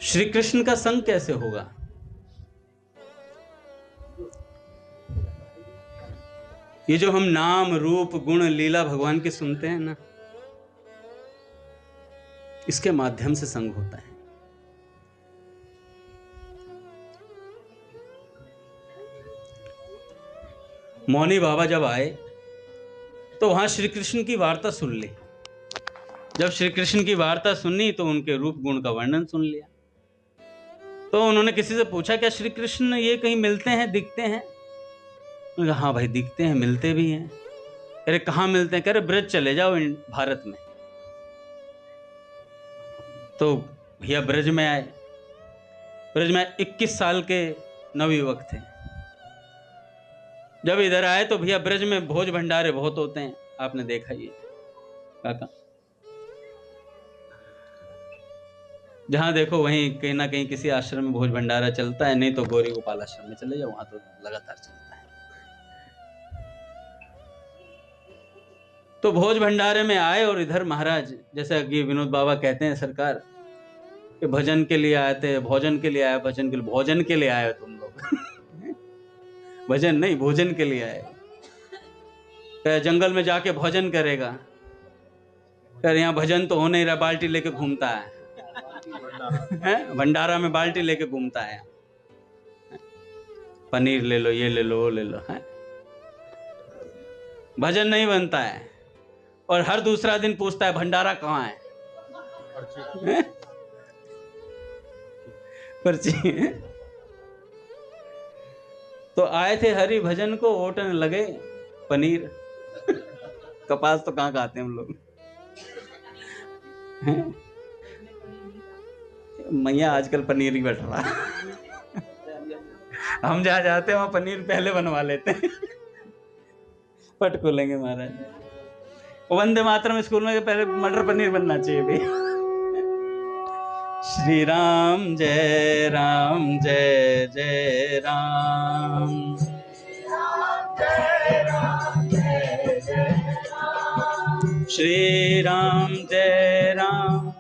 B: श्री कृष्ण का संग कैसे होगा? ये जो हम नाम रूप गुण लीला भगवान के सुनते हैं ना, इसके माध्यम से संग होता है। मौनी बाबा जब आए तो वहां श्री कृष्ण की वार्ता सुन ली। जब श्री कृष्ण की वार्ता सुनी तो उनके रूप गुण का वर्णन सुन लिया। तो उन्होंने किसी से पूछा, क्या श्री कृष्ण ये कहीं मिलते हैं, दिखते हैं? उन्होंने कहा हाँ भाई दिखते हैं, मिलते भी हैं। अरे कहाँ मिलते हैं? कह रहे ब्रज चले जाओ भारत में। तो भैया ब्रज में आए। ब्रज में 21 साल के नवयुवक थे। जब इधर आए तो भैया ब्रज में भोज भंडारे बहुत होते हैं, आपने देखा ये काका, जहां देखो वहीं कहीं ना कहीं किसी आश्रम में भोज भंडारा चलता है, नहीं तो गौरी गोपाल आश्रम में चले जाओ, वहां तो लगातार चलता है। तो भोज भंडारे में आए और इधर महाराज, जैसा कि विनोद बाबा कहते हैं सरकार कि भजन के लिए आए थे, भोजन के लिए आए, भजन के लिए, भोजन के लिए आए तुम लोग भजन नहीं, भोजन के लिए आए। जंगल में जाके भोजन करेगा। कर यहाँ भजन तो हो नहीं रहा, बाल्टी लेके घूमता है भंडारा में बाल्टी लेके घूमता है, पनीर ले लो, ये ले लो, वो ले लो, है भजन नहीं बनता है। और हर दूसरा दिन पूछता है भंडारा कहाँ है, पर्ची तो आए थे हरि भजन को, ओटने लगे पनीर। कपास तो कहाँ खाते हैं हम लोग। मैया आजकल पनीर ही बैठ रहा हम जहाँ जाते हैं वहां पनीर पहले बनवा लेते हैं पट को लेंगे महाराज। वंदे मातरम स्कूल में पहले मटर पनीर बनना चाहिए भी। श्री राम जय राम, जय जय राम, श्री राम जय राम,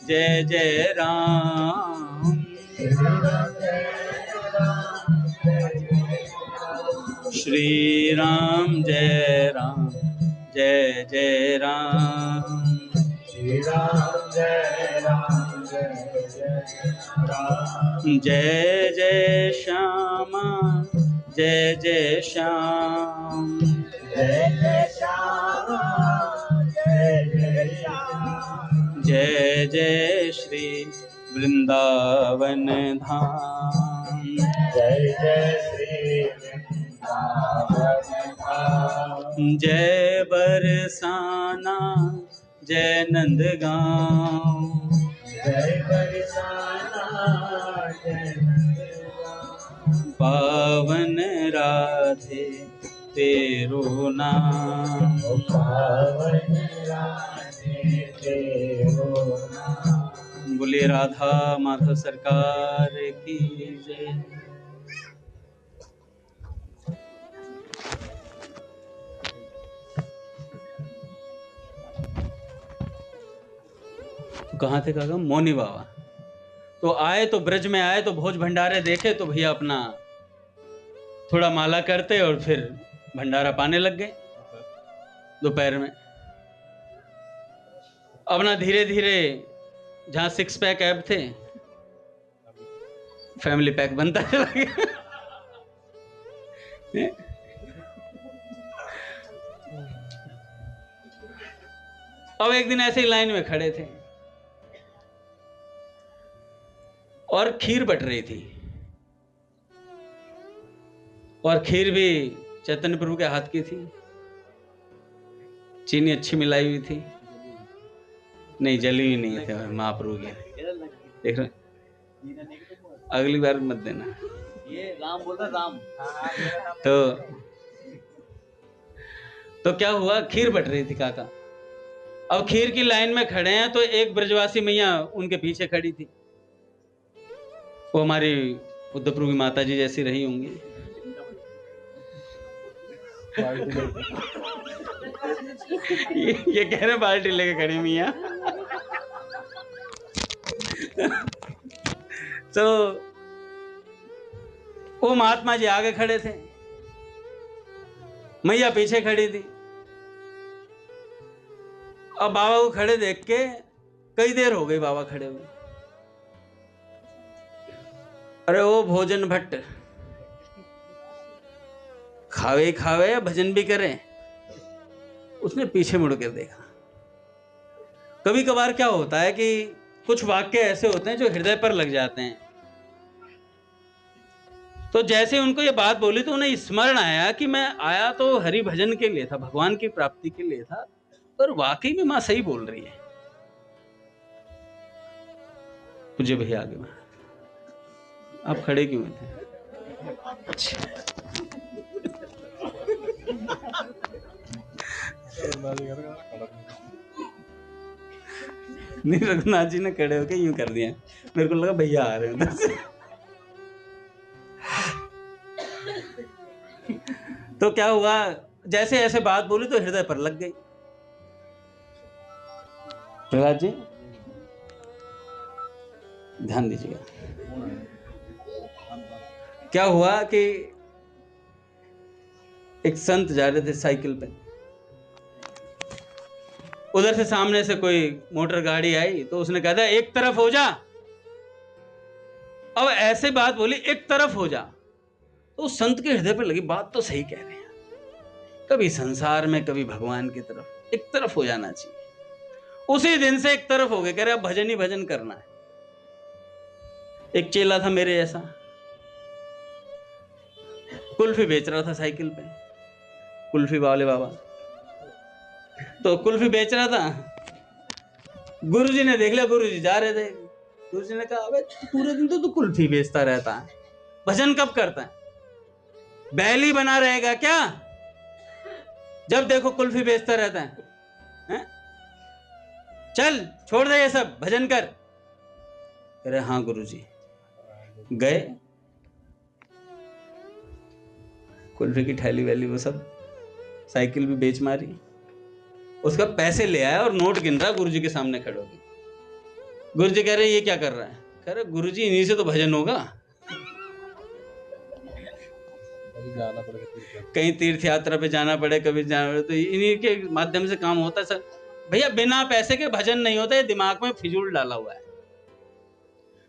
B: जय जय राम, श्री राम जय राम, जय जय राम, श्री राम जय राम, जय जय राम, जय जय श्यामा, जय जय श्याम, जय जय श्यामा, जय जय श्याम, जय जय श्री वृंदावन धाम, जय जय श्री वृंदावन धाम, जय बरसाना, जय नंदगांव, जय बरसाना, जय नंदगांव, पावन राधे तेरो नाम, पावन राधे तेरो नाम। बोलिए राधा माधव सरकार की जय। कहाँ थे काका? मौनी बाबा। तो आए तो ब्रज में आए तो भोज भंडारे देखे तो भैया अपना थोड़ा माला करते और फिर भंडारा पाने लग गए दोपहर में। अपना धीरे धीरे जहां 6 पैक ऐब थे, फैमिली पैक बनता चला गया। अब एक दिन ऐसे ही लाइन में खड़े थे और खीर बट रही थी, और खीर भी चैतन्य प्रभु के हाथ की थी, चीनी अच्छी मिलाई हुई थी, नहीं जली हुई नहीं थे महाप्रभु की। देख रहे, अगली बार मत देना, ये राम बोलता राम। तो क्या हुआ, खीर बट रही थी काका। अब खीर की लाइन में खड़े हैं तो एक ब्रजवासी मैया उनके पीछे खड़ी थी, वो हमारी उद्धव प्रभु की माता जी जैसी रही होंगी। ये कह रहे बाल्टी लेके खड़ी मियाँ। तो वो महात्मा जी आगे खड़े थे, मैया पीछे खड़ी थी। अब बाबा को खड़े देख के कई देर हो गई बाबा खड़े हुए। अरे ओ भोजन भट्ट, खावे खावे या भजन भी करें। उसने पीछे मुड़ कर देखा। कभी कभार क्या होता है कि कुछ वाक्य ऐसे होते हैं जो हृदय पर लग जाते हैं। तो जैसे उनको ये बात बोली तो उन्हें स्मरण आया कि मैं आया तो हरि भजन के लिए था, भगवान की प्राप्ति के लिए था, पर वाकई में माँ सही बोल रही है। पूज्य भैया आगे में आप खड़े क्यों थे? नहीं, रघुनाथ जी ने खड़े होके यूं कर दिया, मेरे को लगा भैया आ रहे हैं उधर से। तो क्या हुआ, जैसे ऐसे बात बोली तो हृदय पर लग गई। प्रहलाद जी ध्यान दीजिएगा। क्या हुआ कि एक संत जा रहे थे साइकिल पे, उधर से सामने से कोई मोटर गाड़ी आई तो उसने कहा था एक तरफ हो जा। अब ऐसे बात बोली एक तरफ हो जा, तो उस संत के हृदय पर लगी बात तो सही कह रहे हैं, कभी संसार में कभी भगवान की तरफ, एक तरफ हो जाना चाहिए। उसी दिन से एक तरफ हो गए, कह रहे अब भजन ही भजन करना है। एक चेला था मेरे जैसा, कुल्फी बेच रहा था साइकिल पे, कुल्फी वाले बाबा, तो कुल्फी बेच रहा था। गुरुजी ने देख लिया, गुरुजी जा रहे थे, गुरुजी ने कहा अबे पूरे दिन तो तू कुल्फी बेचता रहता है, भजन कब करता है? बैली बना रहेगा क्या, जब देखो कुल्फी बेचता रहता है? चल छोड़ दे ये सब, भजन कर। अरे हाँ गुरुजी। गए, कुल्फी की थैली वैली वो सब, साइकिल भी बेच मारी, उसका पैसे ले आया और नोट गिन रहा गुरुजी के सामने खड़े होकर। गुरुजी कह रहे ये क्या कर रहा है? कह रहे गुरुजी इन्हीं से तो भजन होगा, कहीं तीर्थ यात्रा पे जाना पड़े, कभी जाना पड़े तो इन्हीं के माध्यम से काम होता है सर। भैया बिना पैसे के भजन नहीं होता, ये दिमाग में फिजूल डाला हुआ है।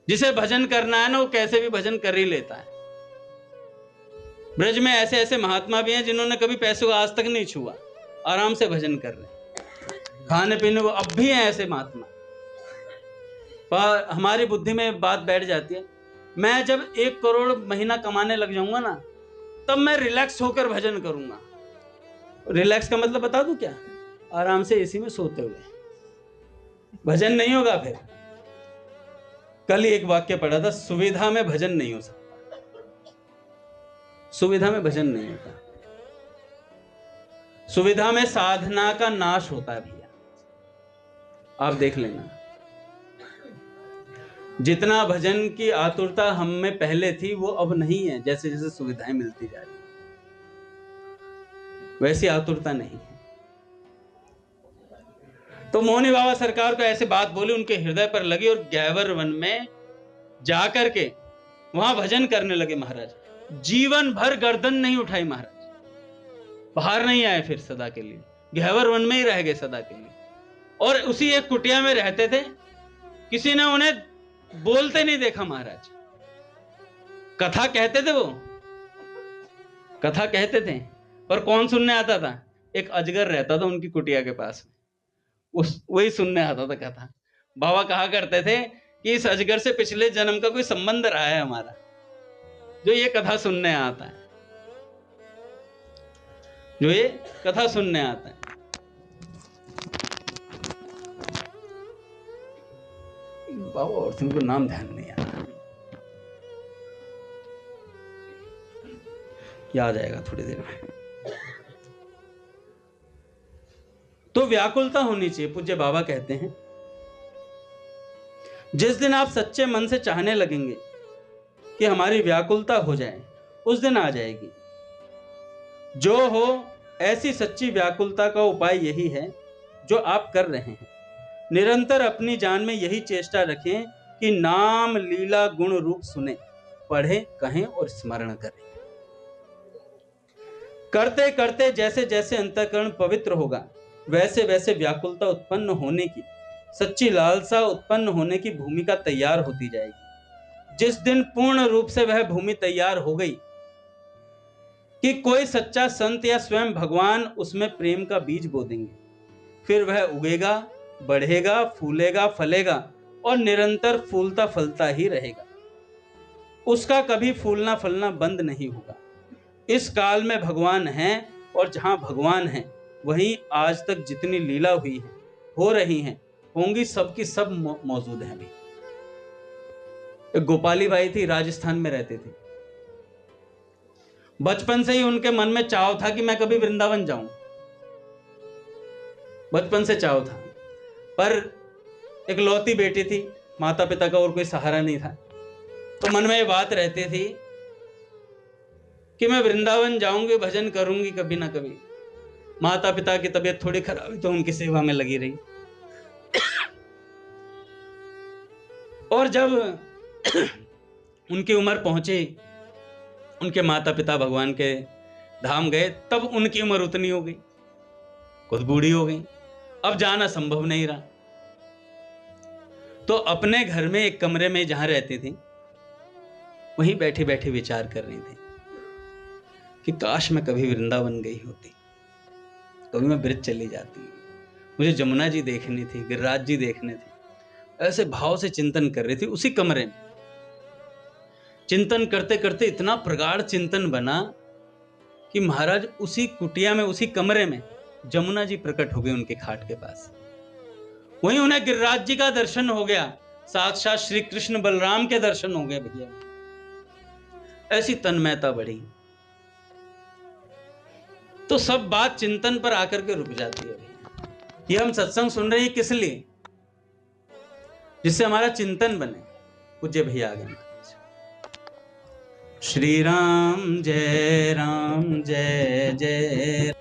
B: जिसे भजन करना है ना वो कैसे भी भजन कर ही लेता है। ब्रज में ऐसे ऐसे महात्मा भी हैं जिन्होंने कभी पैसों को आज तक नहीं छुआ, आराम से भजन कर रहे, खाने पीने को अब भी हैं ऐसे महात्मा। पर हमारी बुद्धि में बात बैठ जाती है, मैं जब 1 करोड़ महीना कमाने लग जाऊंगा ना, तब मैं रिलैक्स होकर भजन करूंगा। रिलैक्स का मतलब बता दूं क्या? आराम से एसी में सोते हुए। भजन नहीं होगा फिर। कल ही एक वाक्य पढ़ा था, सुविधा में भजन नहीं हो सकता, सुविधा में भजन नहीं होता, सुविधा में साधना का नाश होता है भैया। आप देख लेना, जितना भजन की आतुरता हम में पहले थी वो अब नहीं है। जैसे जैसे सुविधाएं मिलती जा रही वैसी आतुरता नहीं है। तो मोहनी बाबा सरकार को ऐसे बात बोली, उनके हृदय पर लगी और गैवर वन में जाकर के वहां भजन करने लगे। महाराज जीवन भर गर्दन नहीं उठाई महाराज, बाहर नहीं आए फिर सदा के लिए, गैवर वन में ही रह गए सदा के लिए। और उसी एक कुटिया में रहते थे, किसी ने उन्हें बोलते नहीं देखा महाराज। कथा कहते थे, वो कथा कहते थे, पर कौन सुनने आता था? एक अजगर रहता था उनकी कुटिया के पास, वही सुनने आता था कथा। बाबा कहा करते थे कि इस अजगर से पिछले जन्म का कोई संबंध रहा है हमारा, जो ये कथा सुनने आता है, जो ये कथा सुनने आता है। बाबा और तुमको नाम ध्यान नहीं आ रहा, याद आएगा थोड़ी देर में। तो व्याकुलता होनी चाहिए। पूज्य बाबा कहते हैं, जिस दिन आप सच्चे मन से चाहने लगेंगे कि हमारी व्याकुलता हो जाए, उस दिन आ जाएगी। जो हो ऐसी सच्ची व्याकुलता का उपाय यही है जो आप कर रहे हैं। निरंतर अपनी जान में यही चेष्टा रखें कि नाम लीला गुण रूप सुने, पढ़ें, कहें और स्मरण करें। करते करते जैसे जैसे अंतःकरण पवित्र होगा, वैसे वैसे व्याकुलता उत्पन्न होने की, सच्ची लालसा उत्पन्न होने की भूमिका तैयार होती जाएगी। जिस दिन पूर्ण रूप से वह भूमि तैयार हो गई कि कोई सच्चा संत या स्वयं भगवान उसमें प्रेम का बीज बो देंगे, फिर वह उगेगा, बढ़ेगा, फूलेगा, फलेगा और निरंतर फूलता फलता ही रहेगा। उसका कभी फूलना फलना बंद नहीं होगा। इस काल में भगवान हैं, और जहां भगवान हैं वहीं आज तक जितनी लीला हुई है, हो रही हैं, होंगी, सबकी सब मौजूद हैं अभी। एक गोपाली बाई थी, राजस्थान में रहती थी। बचपन से ही उनके मन में चाव था कि मैं कभी वृंदावन जाऊं, बचपन से चाव था। पर एक लौती बेटी थी, माता पिता का और कोई सहारा नहीं था, तो मन में ये बात रहती थी कि मैं वृंदावन जाऊंगी, भजन करूंगी कभी ना कभी। माता पिता की तबीयत थोड़ी खराब हुई तो उनकी सेवा में लगी रही। और जब उनकी उम्र पहुंची, उनके माता पिता भगवान के धाम गए, तब उनकी उम्र उतनी हो गई, खुद बूढ़ी हो गई, अब जाना संभव नहीं रहा। तो अपने घर में एक कमरे में जहां रहती थी, वहीं बैठी बैठी विचार कर रही थी कि काश मैं कभी वृंदावन गई होती, कभी मैं ब्रज चली जाती, मुझे जमुना जी देखनी थी, गिरिराज जी देखने थे। ऐसे भाव से चिंतन कर रही थी उसी कमरे में। चिंतन करते करते इतना प्रगाढ़ चिंतन बना कि महाराज उसी कुटिया में, उसी कमरे में जमुना जी प्रकट हो गए उनके खाट के पास। वहीं उन्हें गिरिराज जी का दर्शन हो गया, साक्षात श्री कृष्ण बलराम के दर्शन हो गए भैया। ऐसी तन्मयता बढ़ी तो सब बात चिंतन पर आकर के रुक जाती है। ये हम सत्संग सुन रहे हैं किस लिए? जिससे हमारा चिंतन बने। पूज्य भैया आ गए। श्री राम जय जय